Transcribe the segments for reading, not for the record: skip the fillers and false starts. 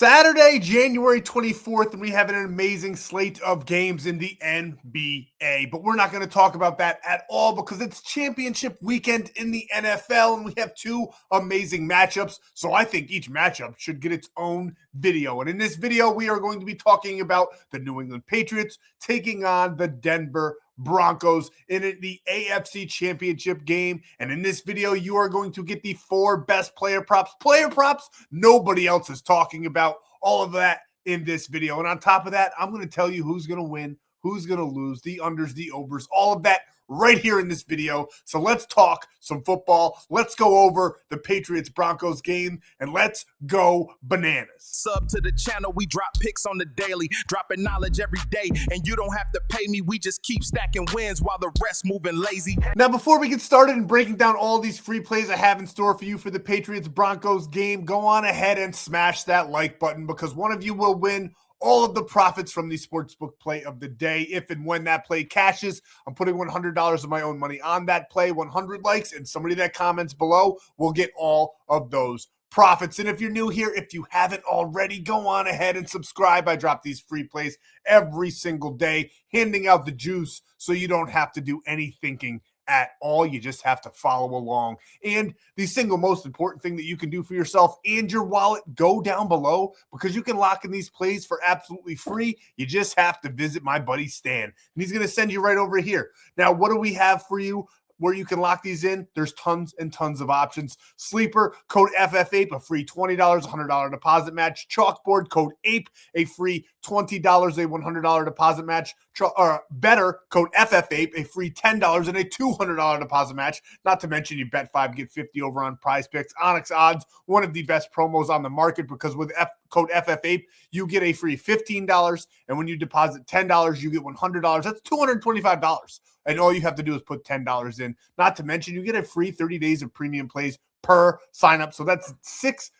Saturday, January 24th, and we have an amazing slate of games in the NBA. But we're not going to talk about that at all because it's championship weekend in the NFL, and we have two amazing matchups. So I think each matchup should get its own video. And in this video, we are going to be talking about the New England Patriots taking on the Denver Broncos in the AFC Championship game. And in this video, you are going to get the four best player props nobody else is talking about. All of that in this video. And on top of that, I'm going to tell you who's going to win, who's going to lose, the unders, the overs, all of that right here in this video. So let's talk some football. Let's go over the Patriots-Broncos game, and let's go bananas. Sub to the channel, we drop picks on the daily, dropping knowledge every day, and you don't have to pay me. We just keep stacking wins while the rest moving lazy. Now, before we get started and breaking down all these free plays I have in store for you for the Patriots-Broncos game, go on ahead and smash that like button because one of you will win all of the profits from the sportsbook play of the day. If and when that play cashes, I'm putting $100 of my own money on that play. 100 likes, and somebody that comments below will get all of those profits. And if you're new here, if you haven't already, go on ahead and subscribe. I drop these free plays every single day, handing out the juice so you don't have to do any thinking at all. You just have to follow along. And the single most important thing that you can do for yourself and your wallet, go down below because you can lock in these plays for absolutely free. You just have to visit my buddy Stan, and he's going to send you right over here. Now, what do we have for you where you can lock these in? There's tons and tons of options. Sleeper, code FFAPE, a free $20, $100 deposit match. Chalkboard, code APE, a free $20, a $100 deposit match. Betr, code FFAPE, a free $10 and a $200 deposit match. Not to mention you bet 5, get 50 over on Prizepicks. ONYX odds, one of the best promos on the market because with code FFAPE, you get a free $15, and when you deposit $10, you get $100. That's $225. And all you have to do is put $10 in. Not to mention, you get a free 30 days of premium plays per sign up. So that's 6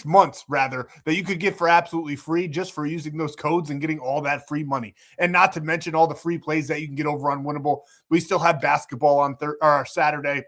months rather, that you could get for absolutely free just for using those codes and getting all that free money. And not to mention all the free plays that you can get over on Winible. We still have basketball on Saturday.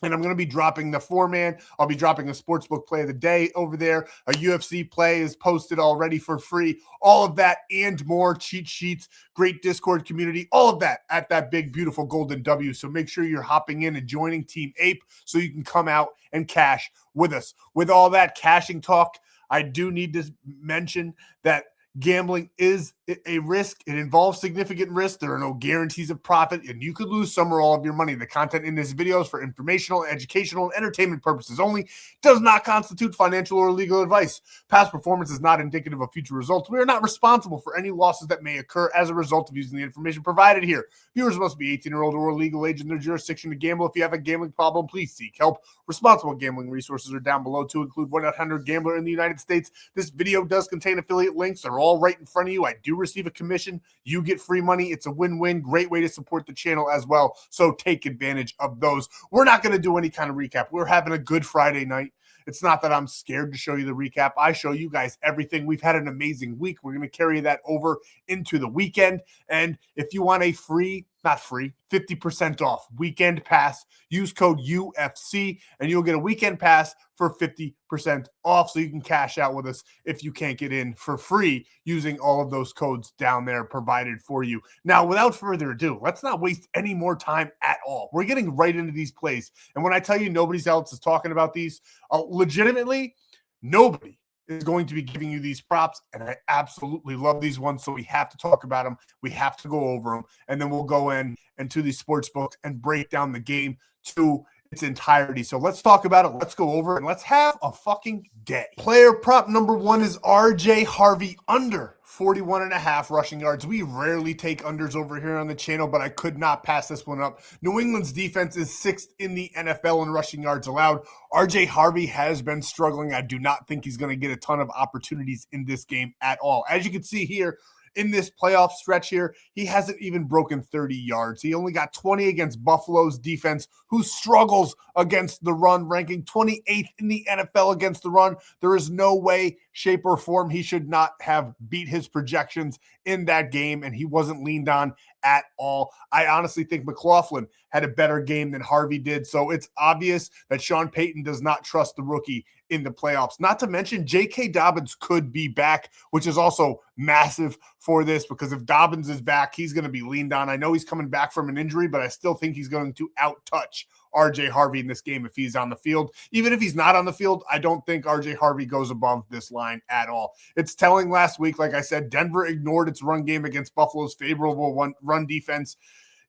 And I'm going to be dropping the 4-man. I'll be dropping a sportsbook play of the day over there. A UFC play is posted already for free. All of that and more, cheat sheets, great Discord community, all of that at that big, beautiful golden W. So make sure you're hopping in and joining Team Ape so you can come out and cash with us. With all that cashing talk, I do need to mention that gambling is a risk. It involves significant risk. There are no guarantees of profit, and you could lose some or all of your money. The content in this video is for informational, educational, and entertainment purposes only. Does not constitute financial or legal advice. Past performance is not indicative of future results. We are not responsible for any losses that may occur as a result of using the information provided here. Viewers must be 18 or older or legal age in their jurisdiction to gamble. If you have a gambling problem, please seek help. Responsible gambling resources are down below to include 1-800-GAMBLER in the United States. This video does contain affiliate links. They're all right in front of you. I do receive a commission. You get free money. It's a win-win. Great way to support the channel as well. So take advantage of those. We're not going to do any kind of recap. We're having a good Friday night. It's not that I'm scared to show you the recap. I show you guys everything. We've had an amazing week. We're going to carry that over into the weekend. And if you want a free, not free, 50% off weekend pass, use code UFC and you'll get a weekend pass for 50% off so you can cash out with us if you can't get in for free using all of those codes down there provided for you. Now, without further ado, let's not waste any more time at all. We're getting right into these plays. And when I tell you nobody else is talking about these, legitimately, nobody is going to be giving you these props, and I absolutely love these ones, so we have to talk about them. We have to go over them, and then we'll go in and to these sports books and break down the game to its entirety. So let's talk about it. Let's go over it, and let's have a fucking day. Player prop number 1 is RJ Harvey under 41.5 rushing yards. We rarely take unders over here on the channel, but I could not pass this one up. New England's defense is 6th in the NFL in rushing yards allowed. RJ Harvey has been struggling. I do not think he's going to get a ton of opportunities in this game at all. As you can see here, in this playoff stretch here, he hasn't even broken 30 yards. He only got 20 against Buffalo's defense, who struggles against the run, ranking 28th in the NFL against the run. There is no way, shape, or form he should not have beat his projections in that game, and he wasn't leaned on at all. I honestly think McLaughlin had a better game than Harvey did, so it's obvious that Sean Payton does not trust the rookie in the playoffs. Not to mention J.K. Dobbins could be back, which is also massive for this, because if Dobbins is back, he's going to be leaned on. I know he's coming back from an injury, but I still think he's going to out-touch RJ Harvey in this game if he's on the field. Even if he's not on the field, I don't think RJ Harvey goes above this line at all. It's telling last week, like I said, Denver ignored its run game against Buffalo's favorable run defense.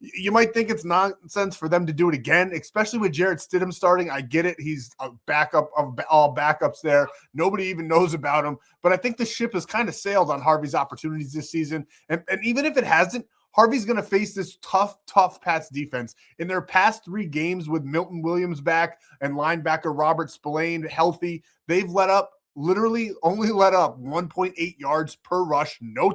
You might think it's nonsense for them to do it again, especially with Jarrett Stidham starting. I get it. He's a backup of all backups there. Nobody even knows about him. But I think the ship has kind of sailed on Harvey's opportunities this season. And even if it hasn't, Harvey's going to face this tough Pats defense. In their past 3 games with Milton Williams back and linebacker Robert Spillane healthy, they've literally only let up 1.8 yards per rush, no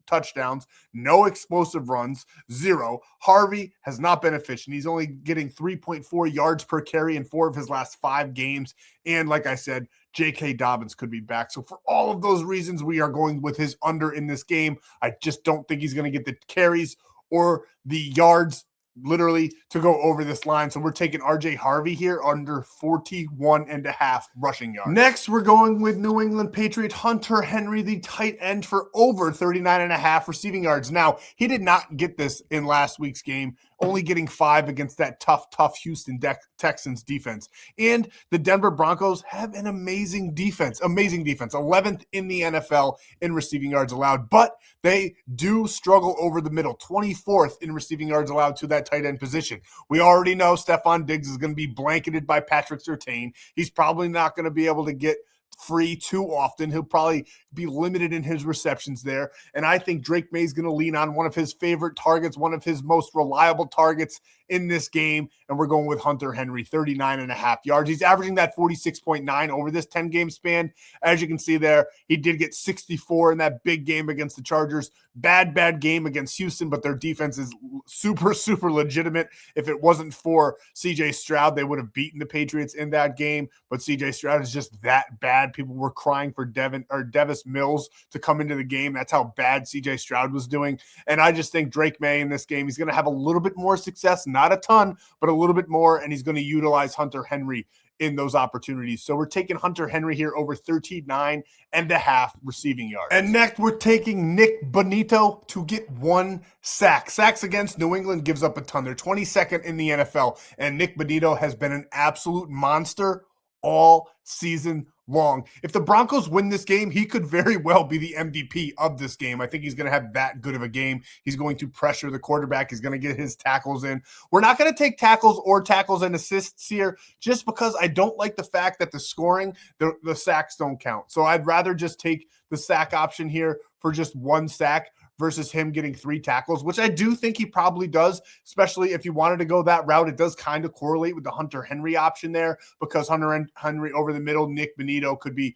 touchdowns, no explosive runs, 0. Harvey has not been efficient. He's only getting 3.4 yards per carry in 4 of his last 5 games. And like I said, J.K. Dobbins could be back. So for all of those reasons, we are going with his under in this game. I just don't think he's going to get the carries or the yards literally to go over this line. So we're taking RJ Harvey here under 41.5 rushing yards. Next, we're going with New England Patriot Hunter Henry, the tight end, for over 39.5 receiving yards. Now, he did not get this in last week's game, only getting 5 against that tough Houston Texans defense. And the Denver Broncos have an amazing defense, 11th in the NFL in receiving yards allowed, but they do struggle over the middle, 24th in receiving yards allowed to that tight end position. We already know Stephon Diggs is going to be blanketed by Patrick Surtain. He's probably not going to be able to get free too often. He'll probably be limited in his receptions there. And I think Drake May is going to lean on one of his favorite targets, one of his most reliable targets in this game. And we're going with Hunter Henry, 39.5 yards. He's averaging that 46.9 over this 10-game span. As you can see there, he did get 64 in that big game against the Chargers. Bad game against Houston, but their defense is super legitimate. If it wasn't for CJ Stroud, they would have beaten the Patriots in that game. But CJ Stroud is just that bad. People were crying for Davis Mills to come into the game. That's how bad CJ Stroud was doing. And I just think Drake May in this game, he's going to have a little bit more success, not a ton, but a little bit more, and he's going to utilize Hunter Henry in those opportunities. So we're taking Hunter Henry here over 39.5 receiving yards. And next, we're taking Nick Bonito to get 1 sack. Sacks against New England gives up a ton. They're 22nd in the NFL, and Nick Bonito has been an absolute monster all season long. If the Broncos win this game, he could very well be the MVP of this game. I think he's going to have that good of a game. He's going to pressure the quarterback. He's going to get his tackles in. We're not going to take tackles and assists here just because I don't like the fact that the scoring, the sacks don't count. So I'd rather just take the sack option here for just 1 sack versus him getting 3 tackles, which I do think he probably does, especially if you wanted to go that route. It does kind of correlate with the Hunter Henry option there, because Hunter Henry over the middle, Nick Bonito could be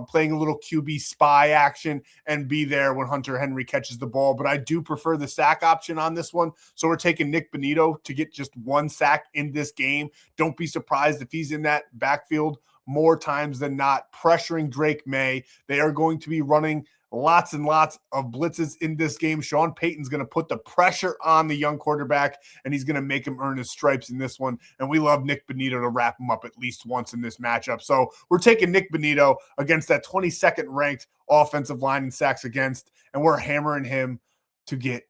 playing a little QB spy action and be there when Hunter Henry catches the ball. But I do prefer the sack option on this one. So we're taking Nick Bonito to get just 1 sack in this game. Don't be surprised if he's in that backfield more times than not, pressuring Drake May. They are going to be running lots and lots of blitzes in this game. Sean Payton's going to put the pressure on the young quarterback, and he's going to make him earn his stripes in this one. And we love Nick Bonito to wrap him up at least once in this matchup. So we're taking Nick Bonito against that 22nd ranked offensive line in sacks against, and we're hammering him to get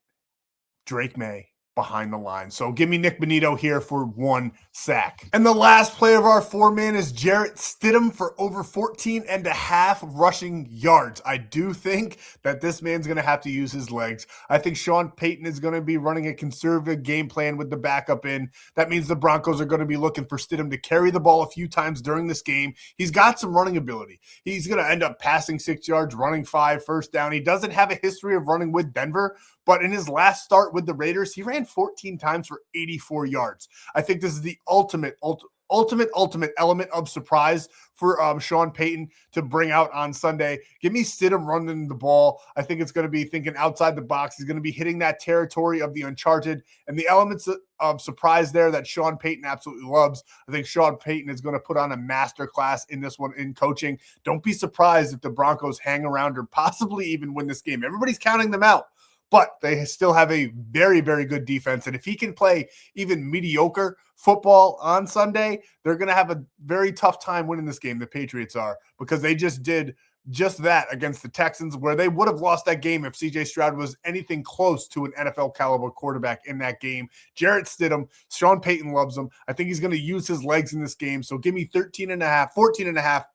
Drake May behind the line. So give me Nick Bonito here for 1 sack. And the last play of our 4-man is Jarrett Stidham for over 14.5 rushing yards. I do think that this man's going to have to use his legs. I think Sean Payton is going to be running a conservative game plan with the backup in. That means the Broncos are going to be looking for Stidham to carry the ball a few times during this game. He's got some running ability. He's going to end up passing 6 yards, running 5, first down. He doesn't have a history of running with Denver, but in his last start with the Raiders, he ran 14 times for 84 yards. I think this is the ultimate element of surprise for Sean Payton to bring out on Sunday. Give me Stidham running the ball. I think it's going to be thinking outside the box. He's going to be hitting that territory of the uncharted, and the elements of surprise there that Sean Payton absolutely loves. I think Sean Payton is going to put on a masterclass in this one in coaching. Don't be surprised if the Broncos hang around or possibly even win this game. Everybody's counting them out, but they still have a very, very good defense. And if he can play even mediocre football on Sunday, they're going to have a very tough time winning this game, the Patriots are, because they just did just that against the Texans, where they would have lost that game if CJ Stroud was anything close to an NFL caliber quarterback in that game. Jarrett Stidham, Sean Payton loves him. I think he's going to use his legs in this game. So give me 14.5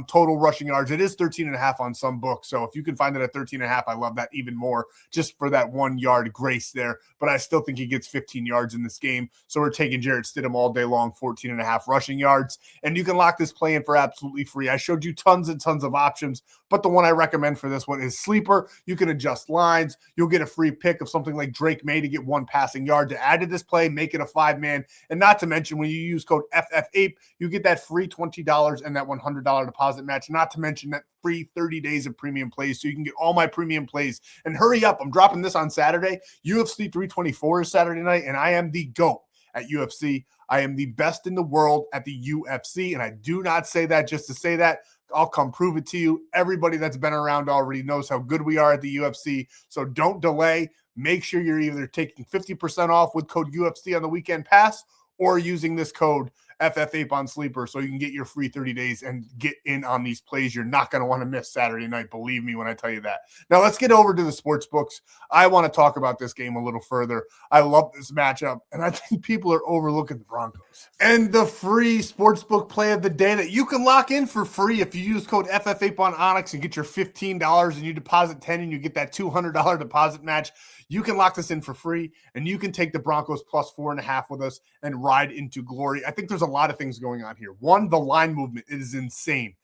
total rushing yards. It is 13.5 on some books. So if you can find it at 13.5, I love that even more, just for that 1 yard grace there. But I still think he gets 15 yards in this game. So we're taking Jarrett Stidham all day long, 14.5 rushing yards. And you can lock this play in for absolutely free. I showed you tons and tons of options, but the one I recommend for this one is sleeper. You can adjust lines. You'll get a free pick of something like Drake May to get 1 passing yard to add to this play, make it a 5-man. And not to mention, when you use code FFAPE, you get that free $20 and that $100 deposit match, not to mention that free 30 days of premium plays, so you can get all my premium plays. And hurry up, I'm dropping this on Saturday. UFC 324 is Saturday night, and I am the GOAT at UFC. I am the best in the world at the UFC, and I do not say that just to say that. I'll come prove it to you. Everybody that's been around already knows how good we are at the UFC, so don't delay. Make sure you're either taking 50% off with code UFC on the weekend pass, or using this code FFAPE on Sleeper, so you can get your free 30 days and get in on these plays you're not going to want to miss Saturday night. Believe me when I tell you that. Now let's get over to the sports books. I want to talk about this game a little further. I love this matchup, and I think people are overlooking the Broncos. And the free sportsbook play of the day that you can lock in for free if you use code FFAPE on ONYX and get your $15 and you deposit 10 and you get that $200 deposit match. You can lock this in for free, and you can take the Broncos plus 4.5 with us and ride into glory. I think there's a lot of things going on here. One, the line movement is insane.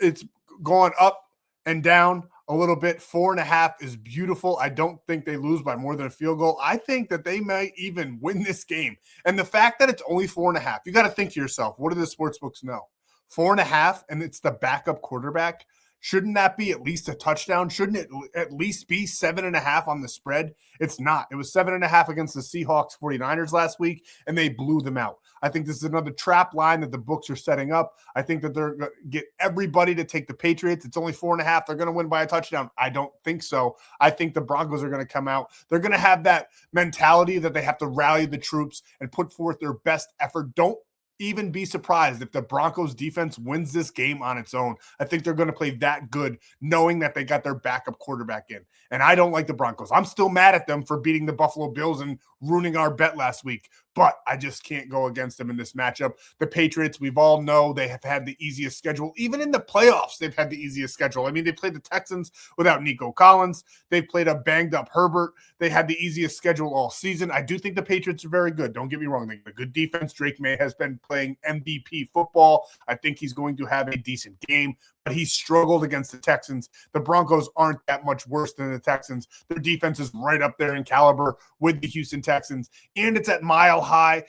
It's going up and down a little bit. 4.5 is beautiful. I don't think they lose by more than a field goal. I think that they might even win this game. And the fact that it's only 4.5, you got to think to yourself, what do the sports books know? 4.5, and it's the backup quarterback. Shouldn't that be at least a touchdown? Shouldn't it at least be 7.5 on the spread? It's not. It was 7.5 against the Seahawks 49ers last week, and they blew them out. I think this is another trap line that the books are setting up. I think that they're going to get everybody to take the Patriots. It's only 4.5. They're going to win by a touchdown. I don't think so. I think the Broncos are going to come out. They're going to have that mentality that they have to rally the troops and put forth their best effort. Don't even be surprised if the Broncos defense wins this game on its own. I think they're going to play that good, knowing that they got their backup quarterback in. And I don't like the Broncos. I'm still mad at them for beating the Buffalo Bills and ruining our bet last week, but I just can't go against them in this matchup. The Patriots, we've all know they have had the easiest schedule. Even in the playoffs, they've had the easiest schedule. I mean, they played the Texans without Nico Collins. They played a banged-up Herbert. They had the easiest schedule all season. I do think the Patriots are very good. Don't get me wrong. They have a good defense. Drake May has been playing MVP football. I think he's going to have a decent game, but he struggled against the Texans. The Broncos aren't that much worse than the Texans. Their defense is right up there in caliber with the Houston Texans, and it's at Mile High,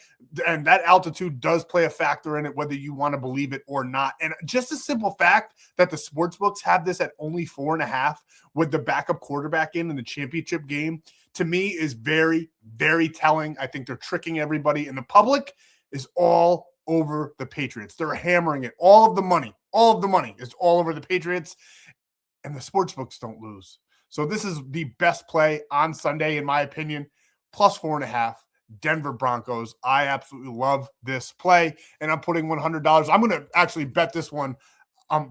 and that altitude does play a factor in it, whether you want to believe it or not. And just a simple fact that the sportsbooks have this at only 4.5 with the backup quarterback in the championship game, to me is very, very telling. I think they're tricking everybody, and the public is all over the Patriots. They're hammering it. All of the money is all over the Patriots, and the sportsbooks don't lose. So this is the best play on Sunday, in my opinion, plus 4.5. Denver Broncos. I absolutely love this play, and I'm putting $100. I'm going to actually bet this one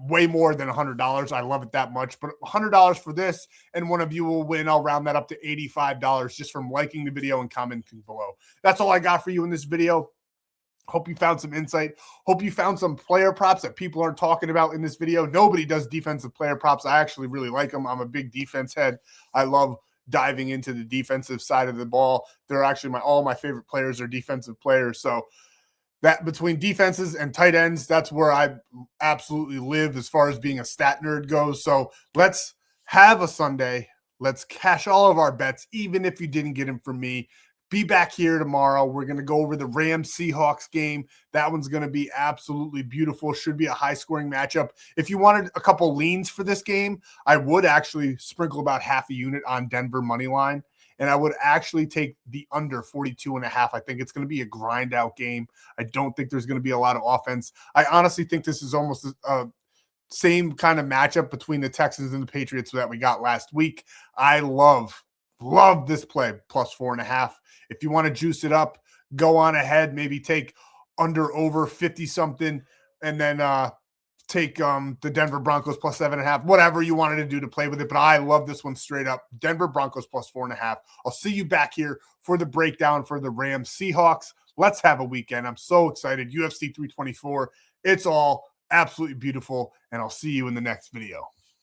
way more than $100. I love it that much, but $100 for this, and one of you will win. I'll round that up to $85 just from liking the video and commenting below. That's all I got for you in this video. Hope you found some insight. Hope you found some player props that people aren't talking about in this video. Nobody does defensive player props. I actually really like them. I'm a big defense head. I love diving into the defensive side of the ball. They're actually all my favorite players are defensive players. So that between defenses and tight ends, that's where I absolutely live as far as being a stat nerd goes. So let's have a Sunday. Let's cash all of our bets, even if you didn't get them from me. Be back here tomorrow. We're going to go over the Rams-Seahawks game. That one's going to be absolutely beautiful. Should be a high-scoring matchup. If you wanted a couple leans for this game, I would actually sprinkle about half a unit on Denver money line, and I would actually take the under 42.5. I think it's going to be a grind-out game. I don't think there's going to be a lot of offense. I honestly think this is almost a same kind of matchup between the Texans and the Patriots that we got last week. I love Love this play, plus 4.5. If you want to juice it up, go on ahead, maybe take under over 50 something, and then take the Denver Broncos plus 7.5, whatever you wanted to do to play with it. But I love this one straight up. Denver Broncos plus 4.5. I'll see you back here for the breakdown for the Rams Seahawks. Let's have a weekend. I'm so excited. UFC 324. It's all absolutely beautiful. And I'll see you in the next video.